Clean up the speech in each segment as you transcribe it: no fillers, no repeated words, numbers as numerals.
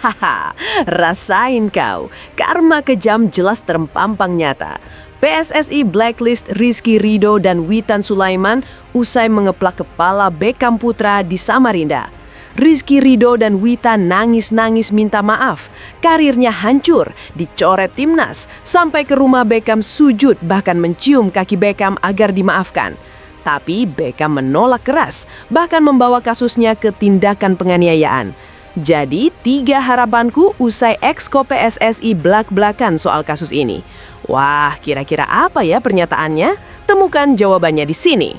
Haha, rasain kau. Karma kejam jelas terpampang nyata. PSSI blacklist Rizky Ridho dan Witan Sulaiman usai mengeplak kepala Beckham Putra di Samarinda. Rizky Ridho dan Witan nangis-nangis minta maaf. Karirnya hancur, dicoret timnas, sampai ke rumah Beckham sujud bahkan mencium kaki Beckham agar dimaafkan. Tapi Beckham menolak keras, bahkan membawa kasusnya ke tindakan penganiayaan. Jadi, 3 harapanku usai exco PSSI belak-belakan soal kasus ini. Wah, kira-kira apa ya pernyataannya? Temukan jawabannya di sini.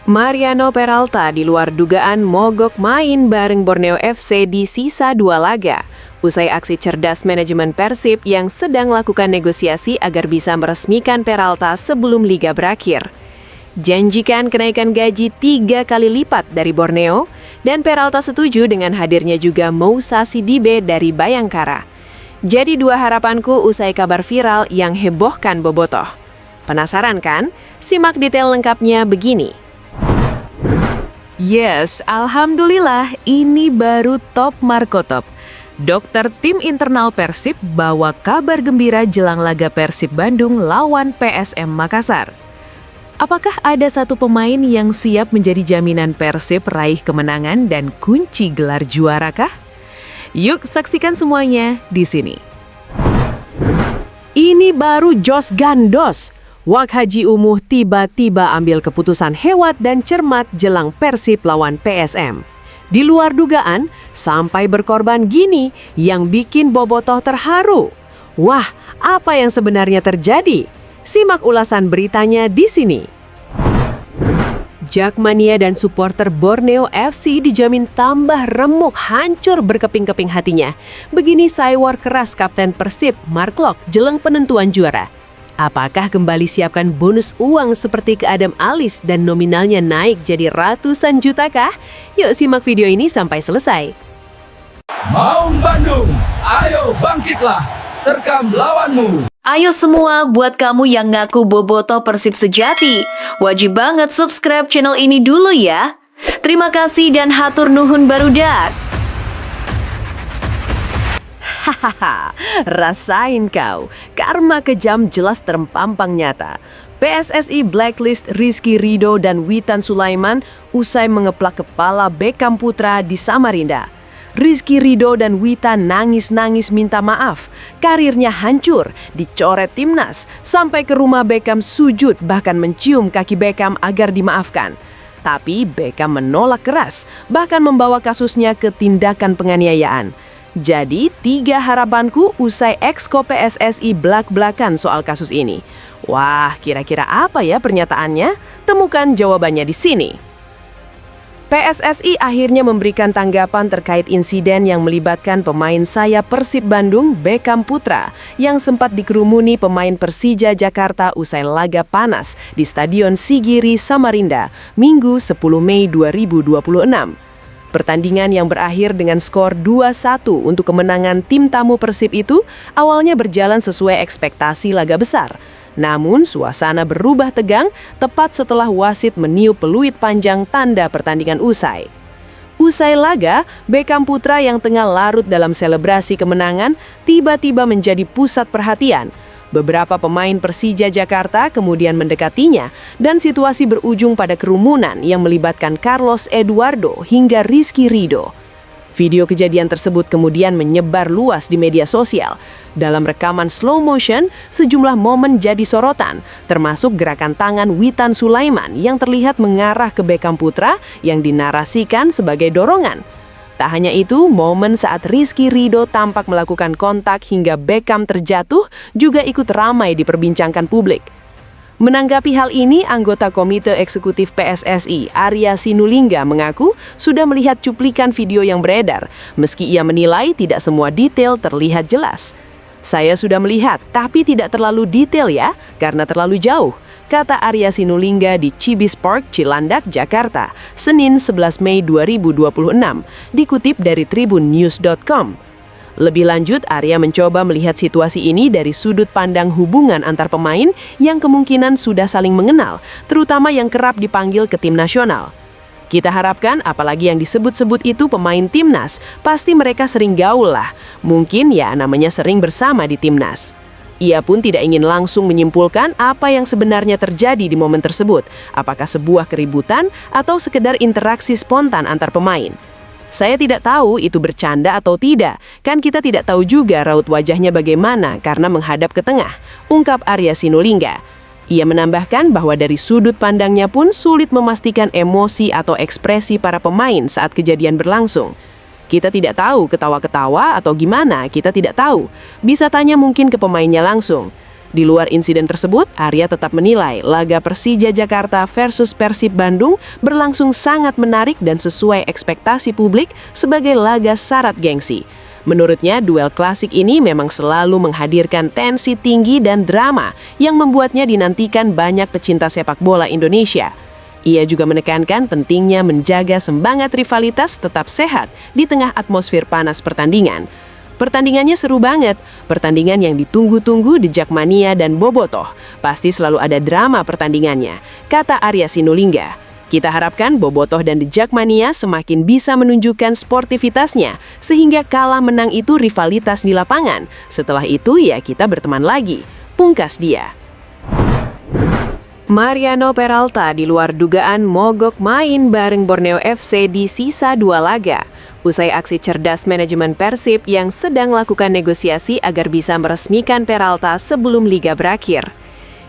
Mariano Peralta di luar dugaan mogok main bareng Borneo FC di sisa 2 laga. Usai aksi cerdas manajemen Persib yang sedang lakukan negosiasi agar bisa meresmikan Peralta sebelum liga berakhir. Janjikan kenaikan gaji 3 kali lipat dari Borneo, dan Peralta setuju dengan hadirnya juga Moussa Sidibe dari Bayangkara. Jadi 2 harapanku usai kabar viral yang hebohkan bobotoh. Penasaran kan? Simak detail lengkapnya begini. Yes, alhamdulillah ini baru top Marco Top. Dokter tim internal Persib bawa kabar gembira jelang laga Persib Bandung lawan PSM Makassar. Apakah ada satu pemain yang siap menjadi jaminan Persib raih kemenangan dan kunci gelar juara kah? Yuk saksikan semuanya di sini. Ini baru Jos Gandos. Wak Haji Umuh tiba-tiba ambil keputusan hebat dan cermat jelang Persib lawan PSM. Di luar dugaan, sampai berkorban gini yang bikin bobotoh terharu. Wah, apa yang sebenarnya terjadi? Simak ulasan beritanya di sini. Jakmania dan supporter Borneo FC dijamin tambah remuk, hancur berkeping-keping hatinya. Begini saywar keras Kapten Persib, Mark Klok, jelang penentuan juara. Apakah kembali siapkan bonus uang seperti ke Adam Alis dan nominalnya naik jadi ratusan juta kah? Yuk simak video ini sampai selesai. Maung Bandung, ayo bangkitlah, terkam lawanmu. Ayo semua buat kamu yang ngaku bobotoh Persib sejati, wajib banget subscribe channel ini dulu ya. Terima kasih dan hatur nuhun barudak. Hahaha, rasain kau. Karma kejam jelas terpampang nyata. PSSI blacklist Rizky Ridho dan Witan Sulaiman usai mengeplak kepala Beckham Putra di Samarinda. Rizky Ridho dan Witan nangis-nangis minta maaf. Karirnya hancur, dicoret timnas, sampai ke rumah Beckham sujud bahkan mencium kaki Beckham agar dimaafkan. Tapi Beckham menolak keras, bahkan membawa kasusnya ke tindakan penganiayaan. Jadi, 3 harapanku usai exco PSSI belak-belakan soal kasus ini. Wah, kira-kira apa ya pernyataannya? Temukan jawabannya di sini. PSSI akhirnya memberikan tanggapan terkait insiden yang melibatkan pemain sayap Persib Bandung, Beckham Putra, yang sempat dikerumuni pemain Persija Jakarta usai laga panas di Stadion Sigiri, Samarinda, Minggu 10 Mei 2026. Pertandingan yang berakhir dengan skor 2-1 untuk kemenangan tim tamu Persib itu awalnya berjalan sesuai ekspektasi laga besar. Namun suasana berubah tegang tepat setelah wasit meniup peluit panjang tanda pertandingan usai. Usai laga, Beckham Putra yang tengah larut dalam selebrasi kemenangan tiba-tiba menjadi pusat perhatian. Beberapa pemain Persija Jakarta kemudian mendekatinya dan situasi berujung pada kerumunan yang melibatkan Carlos Eduardo hingga Rizky Ridho. Video kejadian tersebut kemudian menyebar luas di media sosial. Dalam rekaman slow motion, sejumlah momen jadi sorotan, termasuk gerakan tangan Witan Sulaiman yang terlihat mengarah ke Beckham Putra yang dinarasikan sebagai dorongan. Tak hanya itu, momen saat Rizky Ridho tampak melakukan kontak hingga Beckham terjatuh juga ikut ramai diperbincangkan publik. Menanggapi hal ini, anggota Komite Eksekutif PSSI, Arya Sinulinga, mengaku sudah melihat cuplikan video yang beredar, meski ia menilai tidak semua detail terlihat jelas. Saya sudah melihat, tapi tidak terlalu detail ya, karena terlalu jauh, kata Arya Sinulinga di Cibis Park, Cilandak, Jakarta, Senin 11 Mei 2026, dikutip dari tribunnews.com. Lebih lanjut, Arya mencoba melihat situasi ini dari sudut pandang hubungan antar pemain yang kemungkinan sudah saling mengenal, terutama yang kerap dipanggil ke tim nasional. Kita harapkan apalagi yang disebut-sebut itu pemain timnas, pasti mereka sering gaul lah. Mungkin ya namanya sering bersama di timnas. Ia pun tidak ingin langsung menyimpulkan apa yang sebenarnya terjadi di momen tersebut, apakah sebuah keributan atau sekedar interaksi spontan antar pemain. Saya tidak tahu itu bercanda atau tidak, kan kita tidak tahu juga raut wajahnya bagaimana karena menghadap ke tengah, ungkap Arya Sinulinga. Ia menambahkan bahwa dari sudut pandangnya pun sulit memastikan emosi atau ekspresi para pemain saat kejadian berlangsung. Kita tidak tahu ketawa-ketawa atau gimana, kita tidak tahu. Bisa tanya mungkin ke pemainnya langsung. Di luar insiden tersebut, Arya tetap menilai laga Persija Jakarta versus Persib Bandung berlangsung sangat menarik dan sesuai ekspektasi publik sebagai laga syarat gengsi. Menurutnya, duel klasik ini memang selalu menghadirkan tensi tinggi dan drama yang membuatnya dinantikan banyak pecinta sepak bola Indonesia. Ia juga menekankan pentingnya menjaga semangat rivalitas tetap sehat di tengah atmosfer panas pertandingan. Pertandingannya seru banget, pertandingan yang ditunggu-tunggu di Jakmania dan Bobotoh. Pasti selalu ada drama pertandingannya, kata Arya Sinulinga. Kita harapkan Bobotoh dan The Jakmania semakin bisa menunjukkan sportivitasnya, sehingga kalah menang itu rivalitas di lapangan. Setelah itu ya kita berteman lagi, pungkas dia. Mariano Peralta di luar dugaan mogok main bareng Borneo FC di sisa 2 laga. Usai aksi cerdas manajemen Persib yang sedang melakukan negosiasi agar bisa meresmikan Peralta sebelum liga berakhir.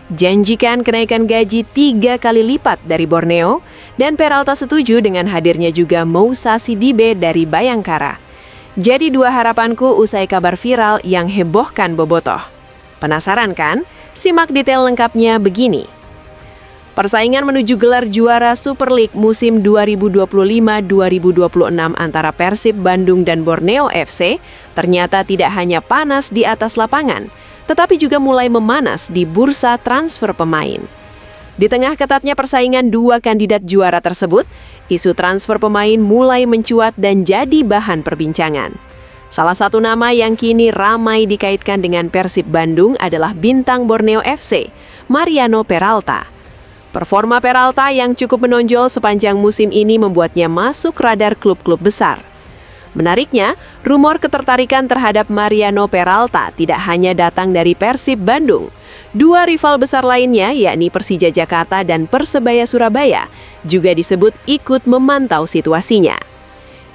Janjikan kenaikan gaji 3 kali lipat dari Borneo, dan Peralta setuju dengan hadirnya juga Moussa Sidibe dari Bayangkara. Jadi 2 harapanku usai kabar viral yang hebohkan Bobotoh. Penasaran kan? Simak detail lengkapnya begini. Persaingan menuju gelar juara Super League musim 2025-2026 antara Persib Bandung dan Borneo FC ternyata tidak hanya panas di atas lapangan, tetapi juga mulai memanas di bursa transfer pemain. Di tengah ketatnya persaingan 2 kandidat juara tersebut, isu transfer pemain mulai mencuat dan jadi bahan perbincangan. Salah satu nama yang kini ramai dikaitkan dengan Persib Bandung adalah bintang Borneo FC, Mariano Peralta. Performa Peralta yang cukup menonjol sepanjang musim ini membuatnya masuk radar klub-klub besar. Menariknya, rumor ketertarikan terhadap Mariano Peralta tidak hanya datang dari Persib Bandung. 2 rival besar lainnya, yakni Persija Jakarta dan Persebaya Surabaya, juga disebut ikut memantau situasinya.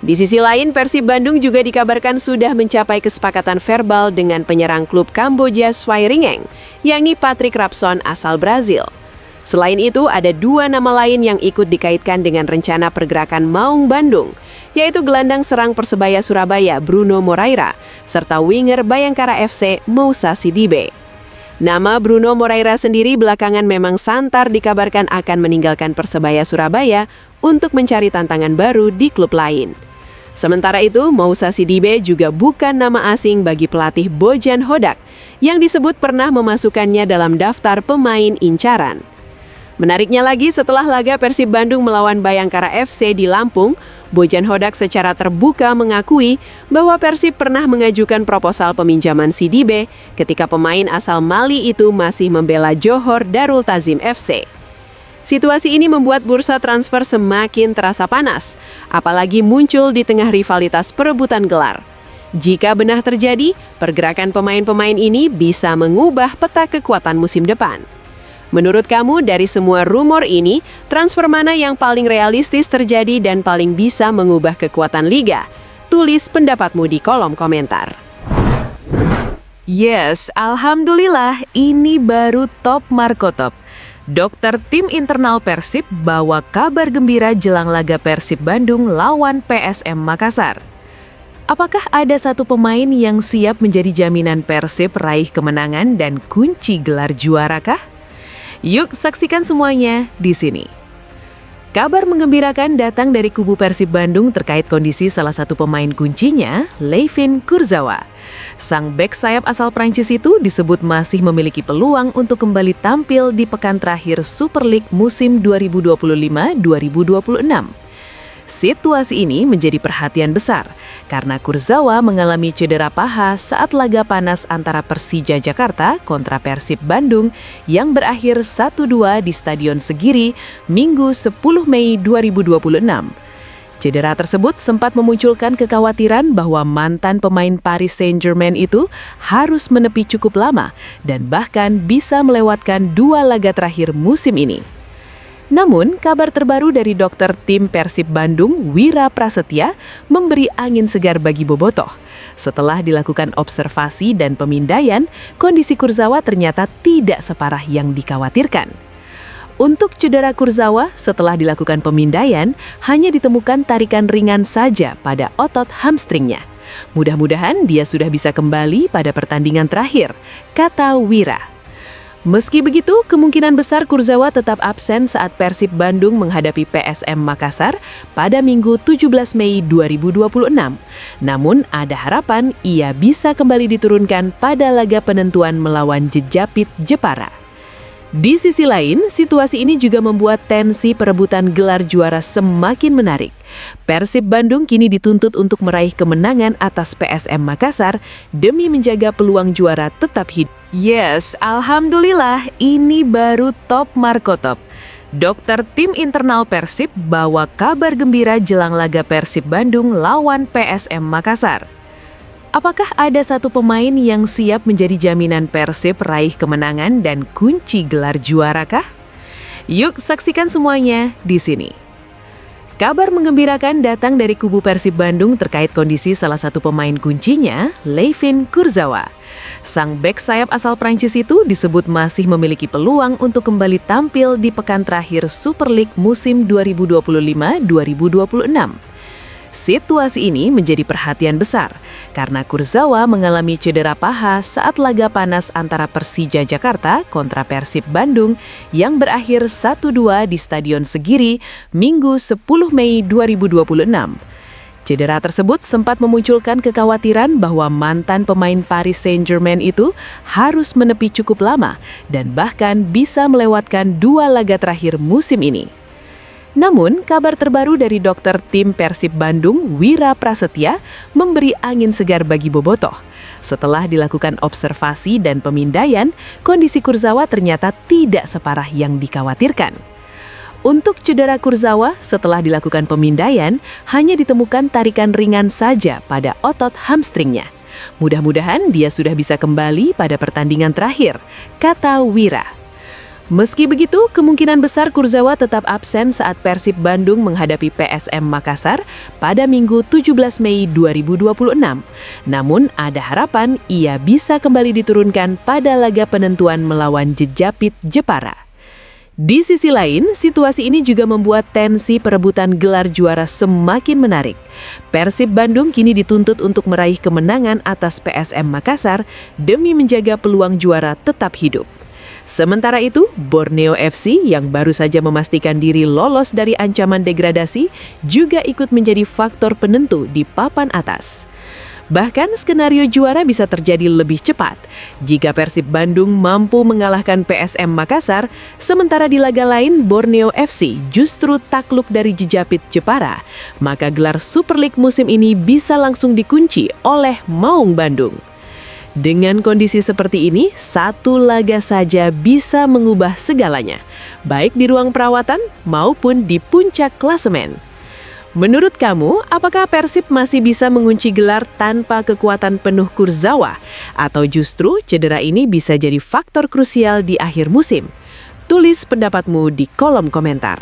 Di sisi lain, Persib Bandung juga dikabarkan sudah mencapai kesepakatan verbal dengan penyerang klub Kamboja Swiringeng, yakni Patrick Rapson asal Brazil. Selain itu, ada 2 nama lain yang ikut dikaitkan dengan rencana pergerakan Maung Bandung, yaitu gelandang serang Persebaya Surabaya Bruno Moraira, serta winger Bayangkara FC Moussa Sidibe. Nama Bruno Moraira sendiri belakangan memang santar dikabarkan akan meninggalkan Persebaya Surabaya untuk mencari tantangan baru di klub lain. Sementara itu, Moussa Sidibe juga bukan nama asing bagi pelatih Bojan Hodak, yang disebut pernah memasukkannya dalam daftar pemain incaran. Menariknya lagi, setelah laga Persib Bandung melawan Bayangkara FC di Lampung, Bojan Hodak secara terbuka mengakui bahwa Persib pernah mengajukan proposal peminjaman Sidibe ketika pemain asal Mali itu masih membela Johor Darul Tazim FC. Situasi ini membuat bursa transfer semakin terasa panas, apalagi muncul di tengah rivalitas perebutan gelar. Jika benar terjadi, pergerakan pemain-pemain ini bisa mengubah peta kekuatan musim depan. Menurut kamu, dari semua rumor ini, transfer mana yang paling realistis terjadi dan paling bisa mengubah kekuatan liga? Tulis pendapatmu di kolom komentar. Yes, alhamdulillah, ini baru top Marco Top. Dokter tim internal Persib bawa kabar gembira jelang laga Persib Bandung lawan PSM Makassar. Apakah ada satu pemain yang siap menjadi jaminan Persib raih kemenangan dan kunci gelar juara kah? Yuk saksikan semuanya di sini. Kabar menggembirakan datang dari kubu Persib Bandung terkait kondisi salah satu pemain kuncinya, Layvin Kurzawa. Sang bek sayap asal Prancis itu disebut masih memiliki peluang untuk kembali tampil di pekan terakhir Super League musim 2025-2026. Situasi ini menjadi perhatian besar karena Kurzawa mengalami cedera paha saat laga panas antara Persija Jakarta kontra Persib Bandung yang berakhir 1-2 di Stadion Segiri Minggu 10 Mei 2026. Cedera tersebut sempat memunculkan kekhawatiran bahwa mantan pemain Paris Saint-Germain itu harus menepi cukup lama dan bahkan bisa melewatkan 2 laga terakhir musim ini. Namun, kabar terbaru dari dokter tim Persib Bandung, Wira Prasetya, memberi angin segar bagi Bobotoh. Setelah dilakukan observasi dan pemindaian, kondisi Kurzawa ternyata tidak separah yang dikhawatirkan. Untuk cedera Kurzawa, setelah dilakukan pemindaian, hanya ditemukan tarikan ringan saja pada otot hamstringnya. Mudah-mudahan dia sudah bisa kembali pada pertandingan terakhir, kata Wira. Meski begitu, kemungkinan besar Kurzawa tetap absen saat Persib Bandung menghadapi PSM Makassar pada Minggu 17 Mei 2026. Namun, ada harapan ia bisa kembali diturunkan pada laga penentuan melawan Jejapit Jepara. Di sisi lain, situasi ini juga membuat tensi perebutan gelar juara semakin menarik. Persib Bandung kini dituntut untuk meraih kemenangan atas PSM Makassar demi menjaga peluang juara tetap hidup. Yes, alhamdulillah ini baru top Marco Top. Dokter tim internal Persib bawa kabar gembira jelang laga Persib Bandung lawan PSM Makassar. Apakah ada satu pemain yang siap menjadi jaminan Persib raih kemenangan dan kunci gelar juara kah? Yuk saksikan semuanya di sini. Kabar menggembirakan datang dari kubu Persib Bandung terkait kondisi salah satu pemain kuncinya, Layvin Kurzawa. Sang bek sayap asal Prancis itu disebut masih memiliki peluang untuk kembali tampil di pekan terakhir Super League musim 2025-2026. Situasi ini menjadi perhatian besar karena Kurzawa mengalami cedera paha saat laga panas antara Persija Jakarta kontra Persib Bandung yang berakhir 1-2 di Stadion Segiri Minggu 10 Mei 2026. Cedera tersebut sempat memunculkan kekhawatiran bahwa mantan pemain Paris Saint-Germain itu harus menepi cukup lama dan bahkan bisa melewatkan 2 laga terakhir musim ini. Namun, kabar terbaru dari dokter tim Persib Bandung, Wira Prasetya, memberi angin segar bagi Bobotoh. Setelah dilakukan observasi dan pemindaian, kondisi Kurzawa ternyata tidak separah yang dikhawatirkan. Untuk cedera Kurzawa, setelah dilakukan pemindaian, hanya ditemukan tarikan ringan saja pada otot hamstringnya. Mudah-mudahan dia sudah bisa kembali pada pertandingan terakhir, kata Wira. Meski begitu, kemungkinan besar Kurzawa tetap absen saat Persib Bandung menghadapi PSM Makassar pada Minggu 17 Mei 2026. Namun, ada harapan ia bisa kembali diturunkan pada laga penentuan melawan Jejapit Jepara. Di sisi lain, situasi ini juga membuat tensi perebutan gelar juara semakin menarik. Persib Bandung kini dituntut untuk meraih kemenangan atas PSM Makassar demi menjaga peluang juara tetap hidup. Sementara itu, Borneo FC yang baru saja memastikan diri lolos dari ancaman degradasi juga ikut menjadi faktor penentu di papan atas. Bahkan skenario juara bisa terjadi lebih cepat jika Persib Bandung mampu mengalahkan PSM Makassar, sementara di laga lain Borneo FC justru takluk dari Jejapit Jepara, maka gelar Super League musim ini bisa langsung dikunci oleh Maung Bandung. Dengan kondisi seperti ini, satu laga saja bisa mengubah segalanya, baik di ruang perawatan maupun di puncak klasemen. Menurut kamu, apakah Persib masih bisa mengunci gelar tanpa kekuatan penuh Kurzawa? Atau justru cedera ini bisa jadi faktor krusial di akhir musim? Tulis pendapatmu di kolom komentar.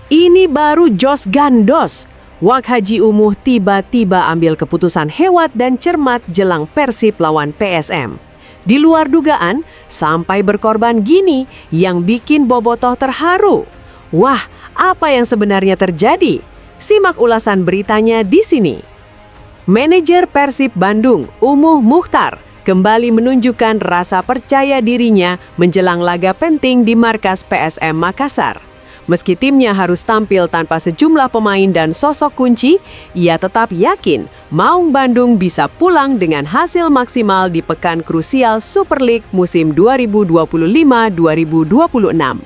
Ini baru jos gandos. Wak Haji Umuh tiba-tiba ambil keputusan hebat dan cermat jelang Persib lawan PSM. Di luar dugaan, sampai berkorban gini yang bikin Bobotoh terharu. Wah, apa yang sebenarnya terjadi? Simak ulasan beritanya di sini. Manajer Persib Bandung, Umuh Mukhtar, kembali menunjukkan rasa percaya dirinya menjelang laga penting di markas PSM Makassar. Meski timnya harus tampil tanpa sejumlah pemain dan sosok kunci, ia tetap yakin Maung Bandung bisa pulang dengan hasil maksimal di pekan krusial Super League musim 2025-2026.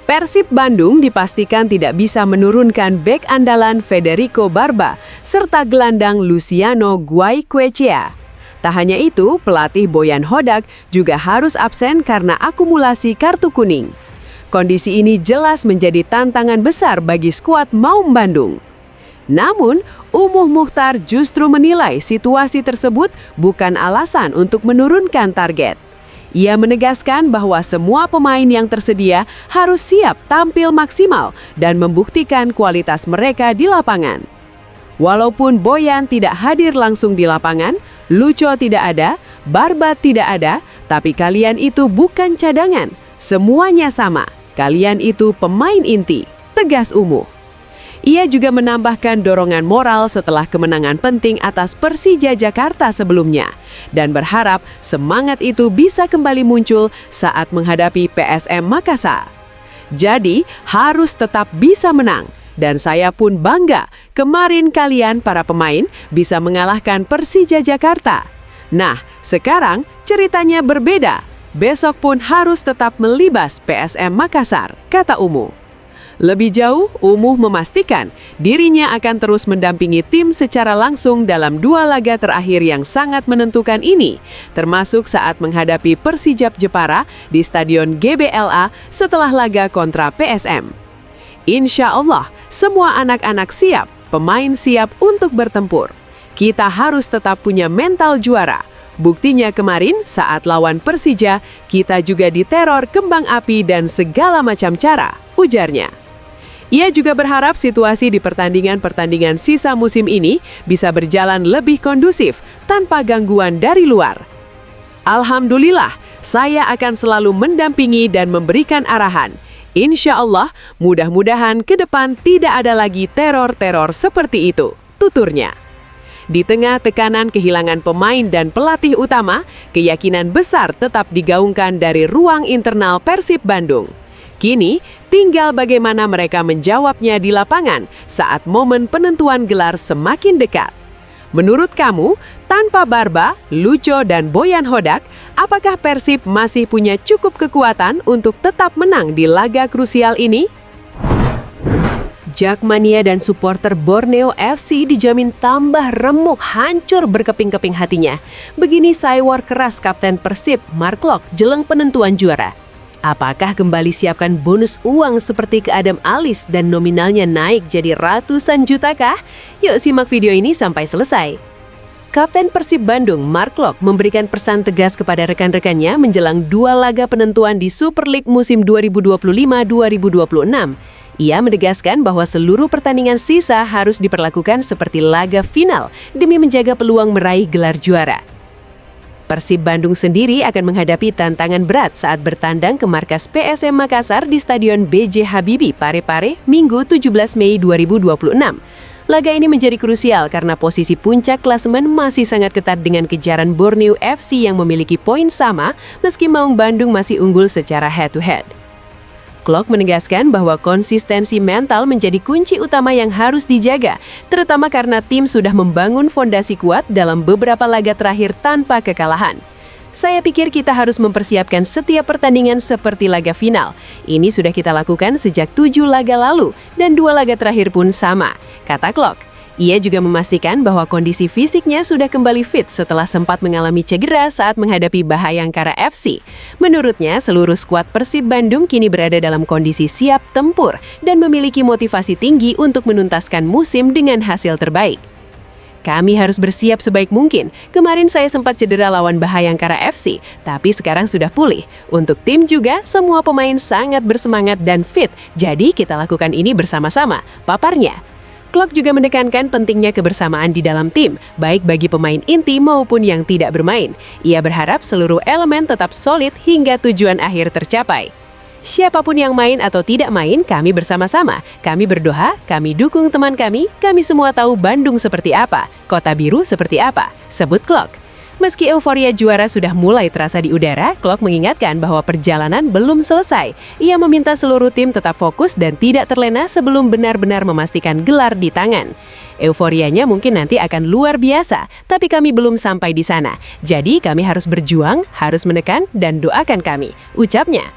Persib Bandung dipastikan tidak bisa menurunkan bek andalan Federico Barba serta gelandang Luciano Guaiquechea. Tak hanya itu, pelatih Boyan Hodak juga harus absen karena akumulasi kartu kuning. Kondisi ini jelas menjadi tantangan besar bagi skuad Maung Bandung. Namun, Umuh Mukhtar justru menilai situasi tersebut bukan alasan untuk menurunkan target. Ia menegaskan bahwa semua pemain yang tersedia harus siap tampil maksimal dan membuktikan kualitas mereka di lapangan. Walaupun Boyan tidak hadir langsung di lapangan, Lucho tidak ada, Barba tidak ada, tapi kalian itu bukan cadangan. Semuanya sama, kalian itu pemain inti, tegas Umuh. Ia juga menambahkan dorongan moral setelah kemenangan penting atas Persija Jakarta sebelumnya dan berharap semangat itu bisa kembali muncul saat menghadapi PSM Makassar. Jadi, harus tetap bisa menang. Dan saya pun bangga kemarin kalian para pemain bisa mengalahkan Persija Jakarta. Nah, sekarang ceritanya berbeda. Besok pun harus tetap melibas PSM Makassar, kata Umuh. Lebih jauh, Umuh memastikan dirinya akan terus mendampingi tim secara langsung dalam 2 laga terakhir yang sangat menentukan ini, termasuk saat menghadapi Persijap Jepara di Stadion GBLA setelah laga kontra PSM. Insya Allah, semua anak-anak siap, pemain siap untuk bertempur. Kita harus tetap punya mental juara. Buktinya kemarin saat lawan Persija, kita juga diteror kembang api dan segala macam cara, ujarnya. Ia juga berharap situasi di pertandingan-pertandingan sisa musim ini bisa berjalan lebih kondusif tanpa gangguan dari luar. Alhamdulillah, saya akan selalu mendampingi dan memberikan arahan. Insya Allah, mudah-mudahan ke depan tidak ada lagi teror-teror seperti itu, tuturnya. Di tengah tekanan kehilangan pemain dan pelatih utama, keyakinan besar tetap digaungkan dari ruang internal Persib Bandung. Kini, tinggal bagaimana mereka menjawabnya di lapangan saat momen penentuan gelar semakin dekat. Menurut kamu, tanpa Barba, Lucho, dan Boyan Hodak, apakah Persib masih punya cukup kekuatan untuk tetap menang di laga krusial ini? Jakmania dan supporter Borneo FC dijamin tambah remuk, hancur berkeping-keping hatinya. Begini saywar keras Kapten Persib, Mark Klok, jelang penentuan juara. Apakah kembali siapkan bonus uang seperti ke Adam Alis dan nominalnya naik jadi ratusan juta kah? Yuk simak video ini sampai selesai. Kapten Persib Bandung, Mark Klok, memberikan pesan tegas kepada rekan-rekannya menjelang 2 laga penentuan di Super League musim 2025-2026. Ia menegaskan bahwa seluruh pertandingan sisa harus diperlakukan seperti laga final demi menjaga peluang meraih gelar juara. Persib Bandung sendiri akan menghadapi tantangan berat saat bertandang ke markas PSM Makassar di Stadion B.J. Habibie, Parepare, Minggu 17 Mei 2026. Laga ini menjadi krusial karena posisi puncak klasemen masih sangat ketat dengan kejaran Borneo FC yang memiliki poin sama meski Maung Bandung masih unggul secara head-to-head. Klok menegaskan bahwa konsistensi mental menjadi kunci utama yang harus dijaga, terutama karena tim sudah membangun fondasi kuat dalam beberapa laga terakhir tanpa kekalahan. Saya pikir kita harus mempersiapkan setiap pertandingan seperti laga final. Ini sudah kita lakukan sejak 7 laga lalu dan 2 laga terakhir pun sama, kata Klok. Ia juga memastikan bahwa kondisi fisiknya sudah kembali fit setelah sempat mengalami cedera saat menghadapi Bhayangkara FC. Menurutnya, seluruh skuad Persib Bandung kini berada dalam kondisi siap tempur dan memiliki motivasi tinggi untuk menuntaskan musim dengan hasil terbaik. Kami harus bersiap sebaik mungkin. Kemarin saya sempat cedera lawan Bhayangkara FC, tapi sekarang sudah pulih. Untuk tim juga, semua pemain sangat bersemangat dan fit, jadi kita lakukan ini bersama-sama, paparnya. Klok juga menekankan pentingnya kebersamaan di dalam tim, baik bagi pemain inti maupun yang tidak bermain. Ia berharap seluruh elemen tetap solid hingga tujuan akhir tercapai. Siapapun yang main atau tidak main, kami bersama-sama. Kami berdoa, kami dukung teman kami semua tahu Bandung seperti apa, Kota Biru seperti apa, sebut Klok. Meski euforia juara sudah mulai terasa di udara, Klok mengingatkan bahwa perjalanan belum selesai. Ia meminta seluruh tim tetap fokus dan tidak terlena sebelum benar-benar memastikan gelar di tangan. Euforianya mungkin nanti akan luar biasa, tapi kami belum sampai di sana. Jadi kami harus berjuang, harus menekan dan doakan kami, ucapnya.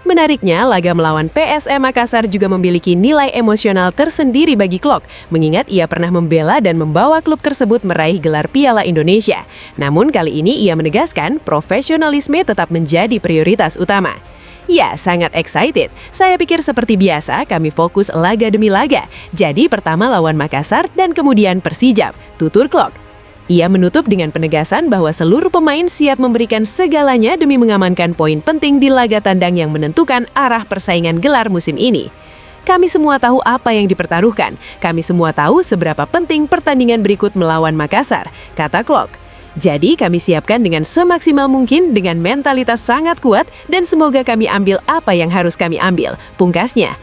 Menariknya, laga melawan PSM Makassar juga memiliki nilai emosional tersendiri bagi Klok, mengingat ia pernah membela dan membawa klub tersebut meraih gelar Piala Indonesia. Namun kali ini ia menegaskan profesionalisme tetap menjadi prioritas utama. Ya, sangat excited. Saya pikir seperti biasa kami fokus laga demi laga. Jadi pertama lawan Makassar dan kemudian Persijap, tutur Klok. Ia menutup dengan penegasan bahwa seluruh pemain siap memberikan segalanya demi mengamankan poin penting di laga tandang yang menentukan arah persaingan gelar musim ini. Kami semua tahu apa yang dipertaruhkan. Kami semua tahu seberapa penting pertandingan berikut melawan Makassar, kata Klok. Jadi kami siapkan dengan semaksimal mungkin dengan mentalitas sangat kuat dan semoga kami ambil apa yang harus kami ambil, pungkasnya.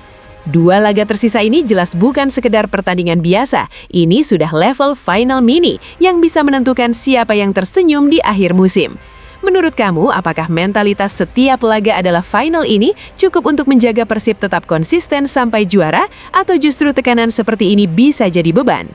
2 laga tersisa ini jelas bukan sekedar pertandingan biasa, ini sudah level final mini yang bisa menentukan siapa yang tersenyum di akhir musim. Menurut kamu, apakah mentalitas setiap laga adalah final ini cukup untuk menjaga Persib tetap konsisten sampai juara, atau justru tekanan seperti ini bisa jadi beban?